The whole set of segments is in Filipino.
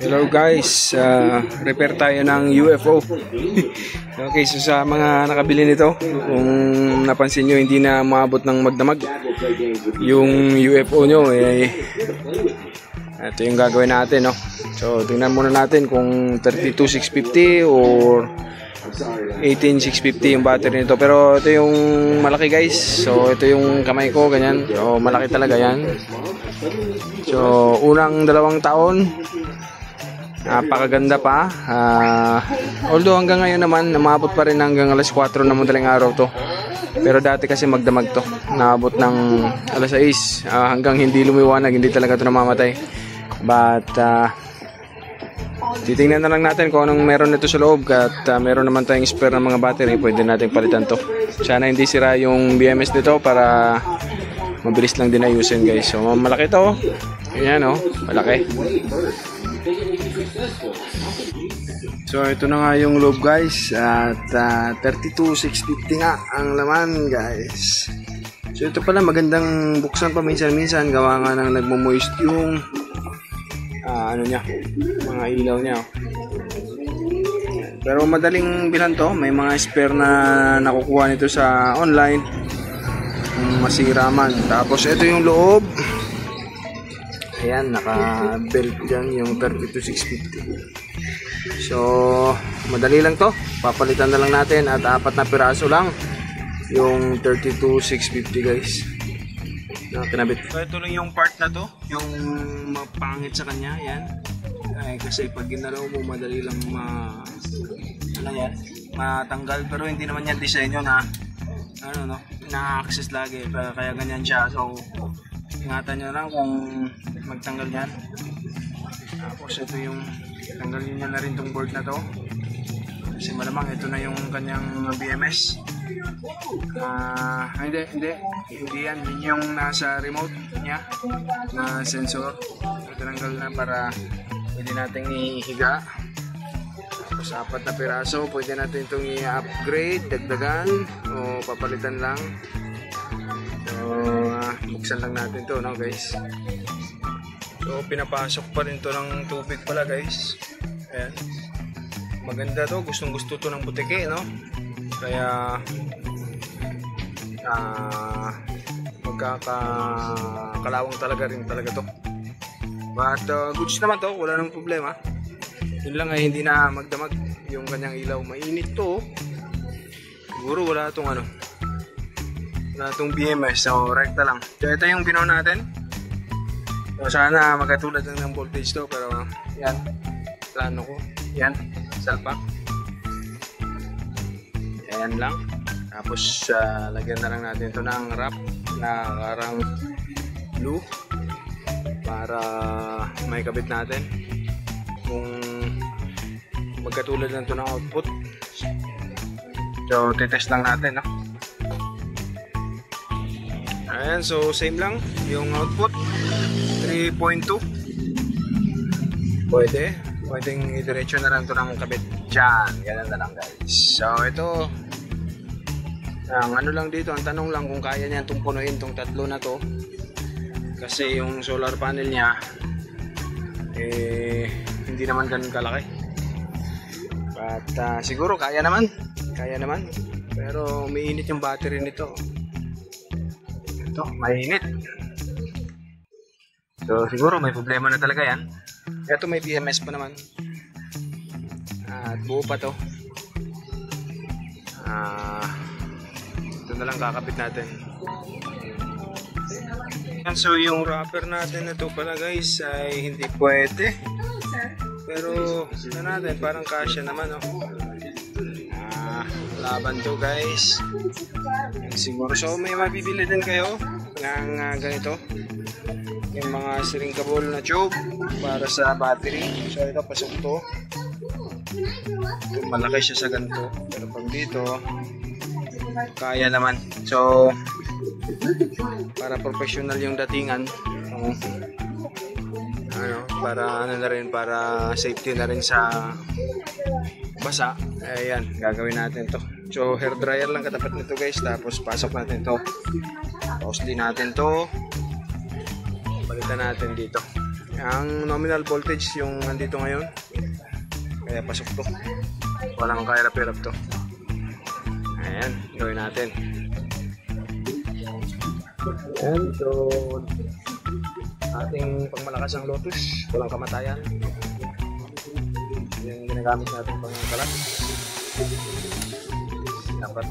Hello guys, repair tayo ng UFO. Okay, so sa mga nakabili nito, kung napansin nyo hindi na maabot ng magdamag yung UFO nyo, ito yung gagawin natin, no? So tingnan muna natin kung 32,650 or 18,650 yung battery nito. Pero ito yung malaki guys, so ito yung kamay ko, ganyan. So malaki talaga yan. So unang 2 taon, napakaganda pa. Although hanggang ngayon naman namabot pa rin hanggang alas 4 na madaling araw to. Pero dati kasi magdamag to, naabot ng alas 6 hanggang hindi lumiwanag, hindi talaga to namamatay. But titingnan na lang natin kung anong meron nito sa loob. At meron naman tayong spare ng mga battery, pwede natin palitan to. Sana hindi sira yung BMS nito para mabilis lang din ayusin guys. So malaki to, ayan o, malaki. So ito na nga yung loob guys, at 32,650 nga ang laman guys. So ito pala magandang buksan pa minsan-minsan, gawa nga ng nagmo-moist yung ano niya, mga ilaw niya. Pero madaling bilhan to, may mga spare na nakukuha nito sa online kung masira man. Tapos ito yung loob, ayan, naka-belt dyan yung 32,650. So madali lang to, papalitan na lang natin, at 4 na piraso lang yung 32,650 guys na kinabit. So ito lang yung part na to, yung mapangit sa kanya, yan. Kasi pag ginalaw mo, madali lang matanggal. Pero hindi naman yan disenyo na na-access lagi, kaya ganyan siya. So ingatan nyo lang kung magtanggal yan. Tapos ito yung tanggalin nyo na rin tong board na to, kasi malamang ito na yung kanyang BMS. Hindi yan, yun yung nasa remote niya na sensor. Tinanggal na para pwede natin ihiga. Tapos 4 na piraso, pwede natin itong i-upgrade, dagdagan o papalitan lang. So buksan lang natin to, no guys. So pinapasok pa rin to ng tubig pala guys. Ayan, maganda to, gustong gusto to ng butike, no? Kaya magkakakalawang talaga to. But goods naman to, wala nang problema. Yun lang ay hindi na magdamag yung kanyang ilaw. Mainit to, siguro wala tong wala tong BMS, so rekta lang. So ito yung pinaw natin. So sana magkatulad lang ng voltage to, pero yan, plano ko, yan, salpak. Ayan lang. Tapos lagyan na lang natin ito ng wrap na karang blue para may kabit natin kung magkatulad lang ito ng output. So titest lang natin, no? Ayan, so same lang yung output, 3.2. Pwedeng i-diretso na lang ito ng kabit dyan. Ganun na lang guys. So ito, ang lang dito, ang tanong lang kung kaya niya itong punuin itong 3 na to, kasi yung solar panel niya hindi naman ganun kalaki. But siguro kaya naman, pero may init yung battery nito. Ito, mainit. So siguro may problema na talaga yan. Ito may BMS pa naman, at buo pa to. Ito na lang kakapit natin. So yung wrapper natin ito pala guys ay hindi pwede, pero natin parang kasya naman, laban to guys siguro. So may mabibili din kayo ng ganito, yung mga shrinkable na tube para sa battery. So ito, pasok to. Ito, malaki siya sa ganito, pero pag dito kaya naman. So para professional yung datingan, para na rin, para safety na rin sa basa. Ayan, gagawin natin to. So hair dryer lang katapat nito guys, tapos pasok natin to, tapos din natin to, balik gamitan natin dito. Ang nominal voltage yung nandito ngayon, kaya pasok to, walang kahirap-hirap to. Ayan, gawin natin. Ayan, so ating pangmalakas ang Lotus, walang kamatayan. Yung ginagamit natin pang kalat. Dapat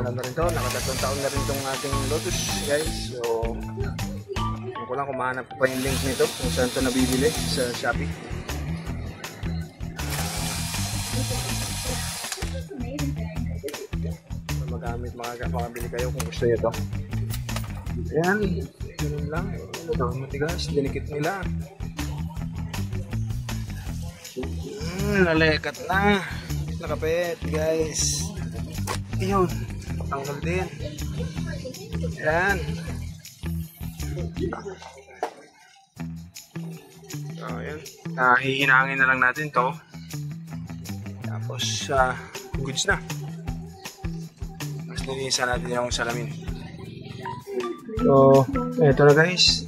alam na rin to, nakatatlong taon na rin itong ating Lotus, guys. So hindi ko lang kung mahanap ko pa yung link nito kung saan ito nabibili sa Shopee. Makabili kayo kung gusto nyo ito. Ayan, ganun lang. Ito, matigas, dinikit nila. Nalekat na. Nakapit, guys. Ayun, tanggal din. Ayan. So, ayan. Hihinangin na lang natin to. Tapos, goods na. Nilinisan natin yung salamin. So, eto na guys.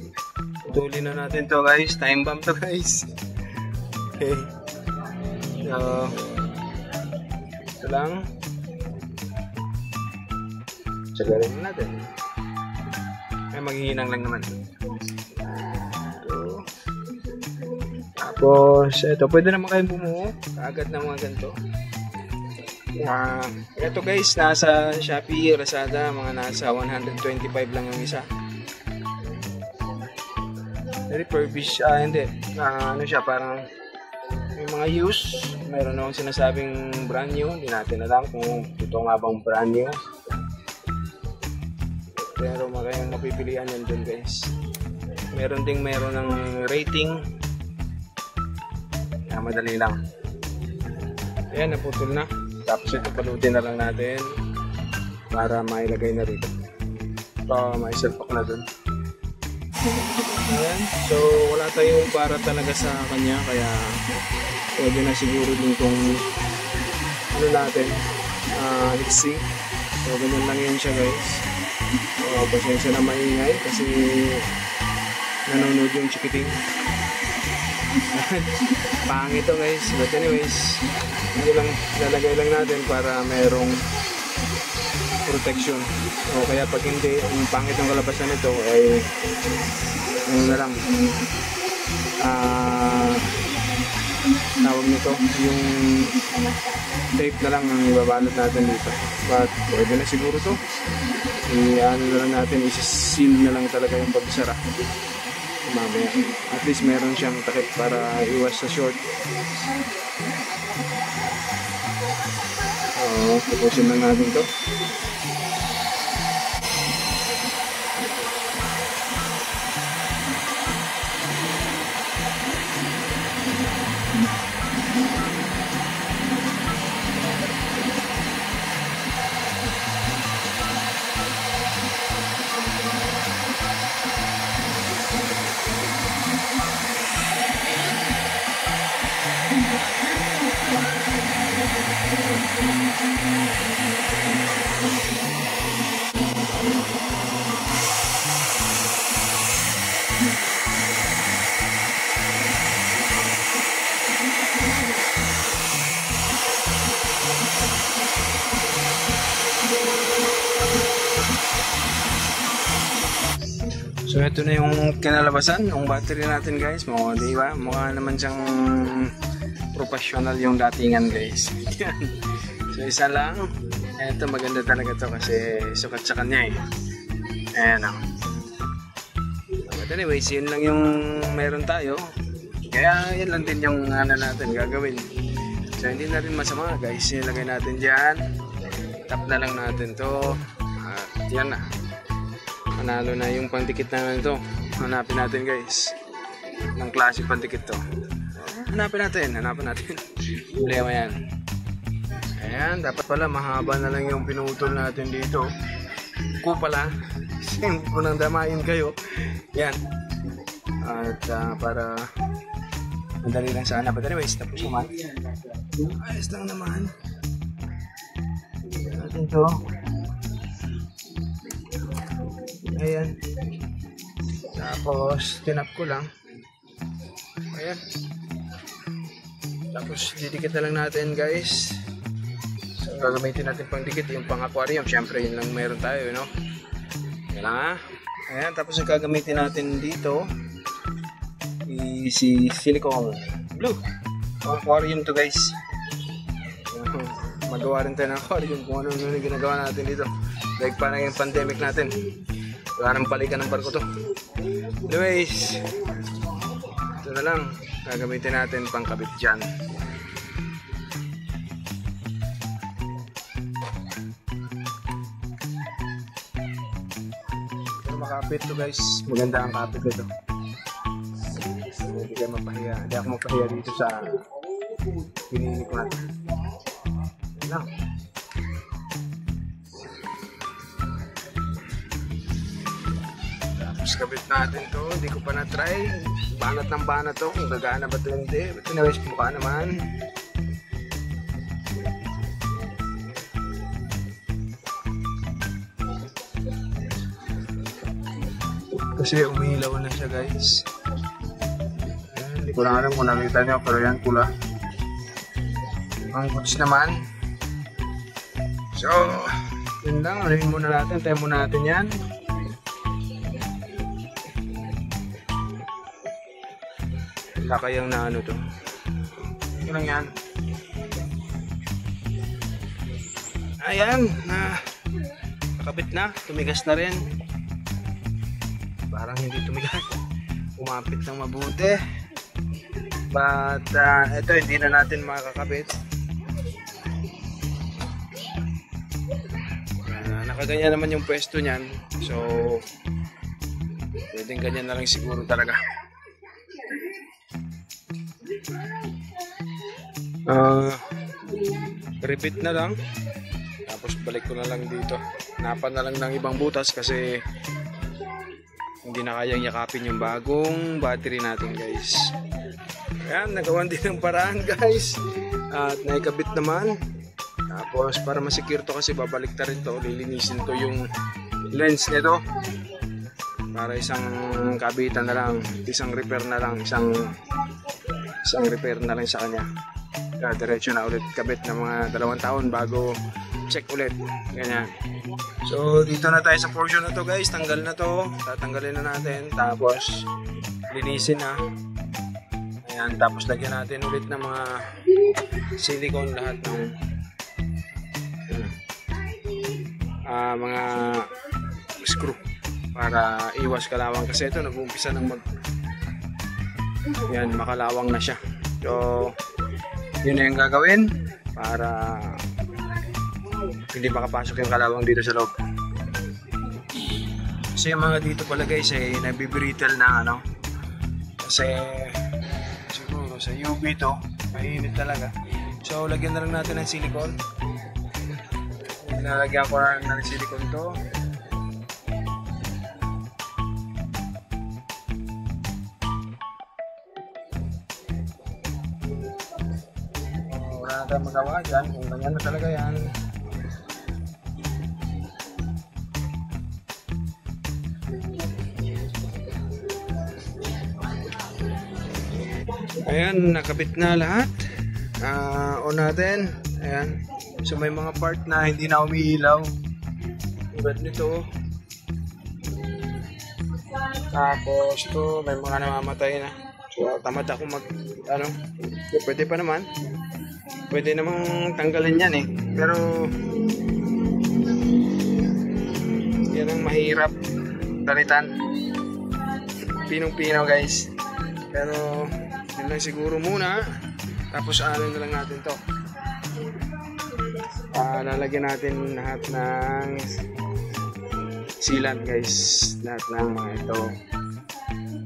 Tuloy na natin to guys. Time bomb to guys. Okay. So, ito lang. Sagarin na natin. Ay, maghihinang lang naman. So, tapos, eto. Pwede naman kayo bumuo. Kaagad na mga ganito. Ito guys, nasa Shopee, Lazada, mga nasa 125 lang yung isa. Refurbished, hindi. Ano siya, parang yung mga use. Meron akong sinasabing brand new. Hindi natin alam kung ito nga bang brand new. Pero makayang mapipilian yan dun guys. Meron ng rating. Madali lang. Ayan, naputol na. Tapos ito palutin na lang natin para mailagay na rito. So, maisalpak na dun. Ayan. So, wala tayong para talaga sa kanya. Kaya, pwede na siguro din kung ano natin, mixing. So, ganun lang yun siya guys. So, pasensya na maingay kasi nanonood yung chikiting. Pangit to guys. But anyways, hindi lang, lalagay lang natin para mayroong protection. O kaya pag hindi, ang pangit ng kalabasan nito ay ano na lang, tawag nito, yung tape na lang ang ibabalot natin dito. But pwede na siguro to. Ano na lang natin, isi-seal na lang talaga yung pagsara. Mamaya. At least meron siyang takip para iwas sa short. Tapusin lang natin to. So ito na yung kinalabasan ng battery natin guys. Di ba? Mukha naman siyang professional yung datingan guys. So isa lang. Ito maganda talaga to kasi sukat sa kanya eh. Ayan o. But anyways, yun lang yung meron tayo. Kaya yun lang din yung ano natin gagawin. So hindi na rin masama guys. Nilagay natin dyan. Tap na lang natin to. At yan na. Manalo na yung pandikit na ito. Hanapin natin guys. Ng klase pandikit to. Hanapin natin. Problema yan. Ayan, dapat pala mahaba na lang yung pinutol natin dito. Ko pala. Hindi ko nang damayin kayo. Yan. At para madali lang sana. But anyways, tapos naman. Ayos lang naman. Natin to. Ayan. Tapos tinap ko lang. Ayan. Tapos didikit na lang natin guys. So gagamitin natin pang dikit yung pang aquarium. Syempre yun lang meron tayo, no? Yan lang ha. Ayan, tapos ang gagamitin natin dito si silicone blue. Pang aquarium to guys. Magawa rin tayo ng aquarium kung ano yung ginagawa natin dito. Like parang yung pandemic natin. Wala nang balikan ng barko to. Anyways, ito na lang. Gagamitin natin pang kabit dyan. Pero makapit to guys. Maganda ang kapit nito. Hindi kayo mapahiya. Hindi ako mapahiya dito sa pinili ko natin. Yan lang. Tapos kabit natin to. Hindi ko pa na-try. Banat ng banat to. Kung gagana ba ito hindi. Ba't tinawis mukha naman. Kasi umilaw na siya guys. Hindi ko lang alam kung nakita nyo. Pero yan pula. Ang goods naman. So, yun lang. Anuhin muna natin. Tayo muna natin yan. Wala kayang na ano to. Yun lang yan. Ayan. Nakabit na. Tumigas na rin. Parang hindi tumigas. Umapit ng mabuti. But, ito hindi na natin makakabit. Nakaganyan naman yung pwesto niyan. So, pwedeng ganyan na lang siguro talaga. Repeat na lang. Tapos balik ko na lang dito. Napan na lang ng ibang butas kasi hindi na kayang yakapin yung bagong battery natin guys. Ayan, nagawan din ng paraan guys. At naikabit naman. Tapos para masecure to kasi babalik na rin to. Lilinisin to yung lens nito. Para isang kabitan na lang. Isang repair na lang. Isang repair na lang sa kanya. Diretso na ulit kabit ng mga 2 taon bago check ulit. Ganyan. So dito na tayo sa portion na to guys. Tanggal na to. Tatanggalin na natin. Tapos linisin na. Ayan. Tapos lagyan natin ulit ng mga silicone lahat ng mga screw para iwas kalawang kasi ito nag-uumpisa ng makalawang na siya. So yun na yung gagawin para hindi makapasok yung kalawang dito sa loob. Kasi yung mga dito pala guys ay nabibrittle na ano. Kasi siguro sa UV to mainit talaga. So lagyan na lang natin ng silicone. Nalagyan ko na ng silicone to. Wala na tayong magawa dyan. Kung ganyan na talaga yan. Ayan, nakabit na lahat. On natin. Ayan. So may mga part na hindi na umiilaw. Tulad nito. Tapos to may mga namamatay na. So tamad ako pwede pa naman. Pwede namang tanggalin yan eh. Pero yan ang mahirap talitan. Pinong-pino guys. Pero yun lang siguro muna. Tapos ano na lang natin to. Lalagyan natin lahat ng sealant guys. Lahat ng mga ito.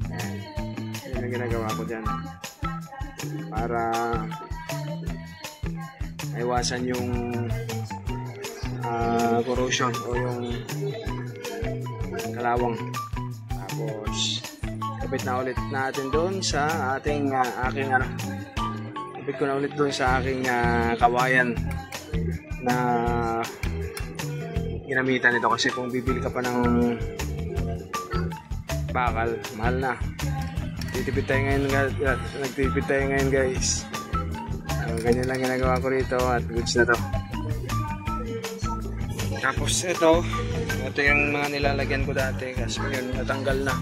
Ayan. Yun ang ginagawa ko dyan. Para iwasan yung corrosion o yung kalawang. Tapos kapit na ulit natin doon sa ating kapit ko na ulit doon sa aking kawayan na ginamitan ito kasi kung bibili ka pa ng bakal, mahal na. Nagtitipid tayo ngayon guys. Ganyan lang ginagawa ko rito at goods na to. Tapos ito yung mga nilalagyan ko dati kasi yun natanggal na.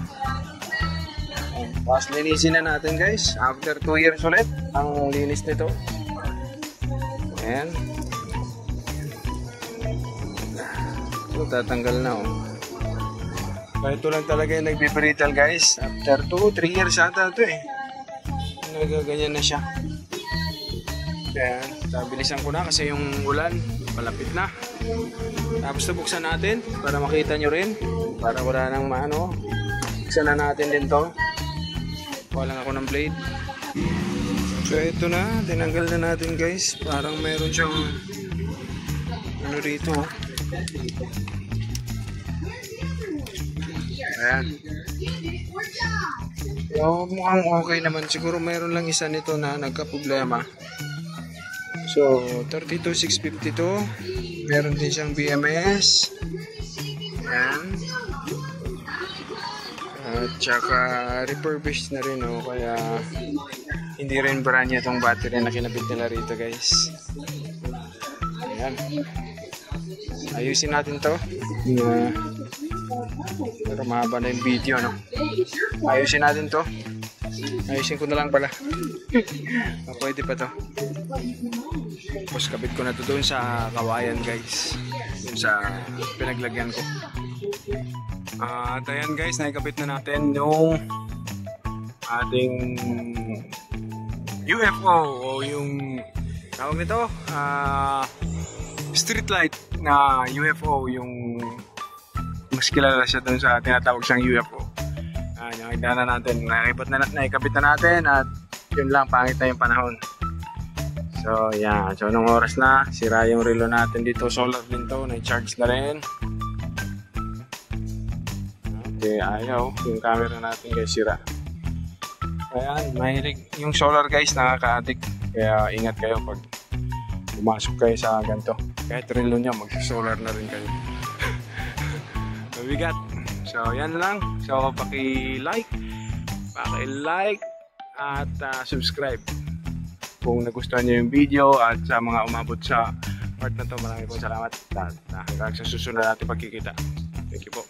Tapos linisin na natin guys. After 2 years ulit ang linis nito. Ayan. Ito tatanggal na oh. Ito lang talaga yung nagbibrital guys. After 2-3 years ata ito eh. Nagaganyan na siya. Kaya bilisan ko na kasi yung ulan malapit na. Tapos nabuksan natin para makita nyo rin. Para wala nang maano. Buksan na natin din to. Walang ako ng blade. So ito na, tinanggal na natin guys. Parang meron siyang ano rito. Ayan. So mukhang okay naman. Siguro meron lang isa nito na nagka-problema. So 32652. Meron din siyang BMS. Ayan. At saka refurbished na rin oh, kaya hindi rin brand niya itong battery na kinabit nila rito guys. Ayan. Ayusin natin to. Pero mahaba na yung video no. Ayusin natin to. Ayusin ko na lang pala. Pwede pa to. Tapos kabit ko na to doon sa kawayan guys. Doon sa pinaglagyan ko. At ayan guys, nakikabit na natin yung ating UFO o yung tawag nito street light na UFO, yung mas kilala siya dun sa tinatawag siyang UFO. Nakikita na natin, nakikabit na natin at yun lang, pangit na yung panahon. So yan, so nung oras na sira yung relo natin dito, solar din to, na-charge na rin. Okay, ayaw yung camera natin guys sira. Ayan, mahilig yung solar guys, nakaka-addict. Kaya ingat kayo pag pumasok kayo sa ganito. Kahit relo nyo, mag-solar na rin kayo. Mabigat. So yan lang. So paki-like at subscribe kung nagustuhan nyo yung video. At sa mga umabot sa part na to, maraming pong salamat. Hanggang sa susunod natin pagkikita. Thank you po.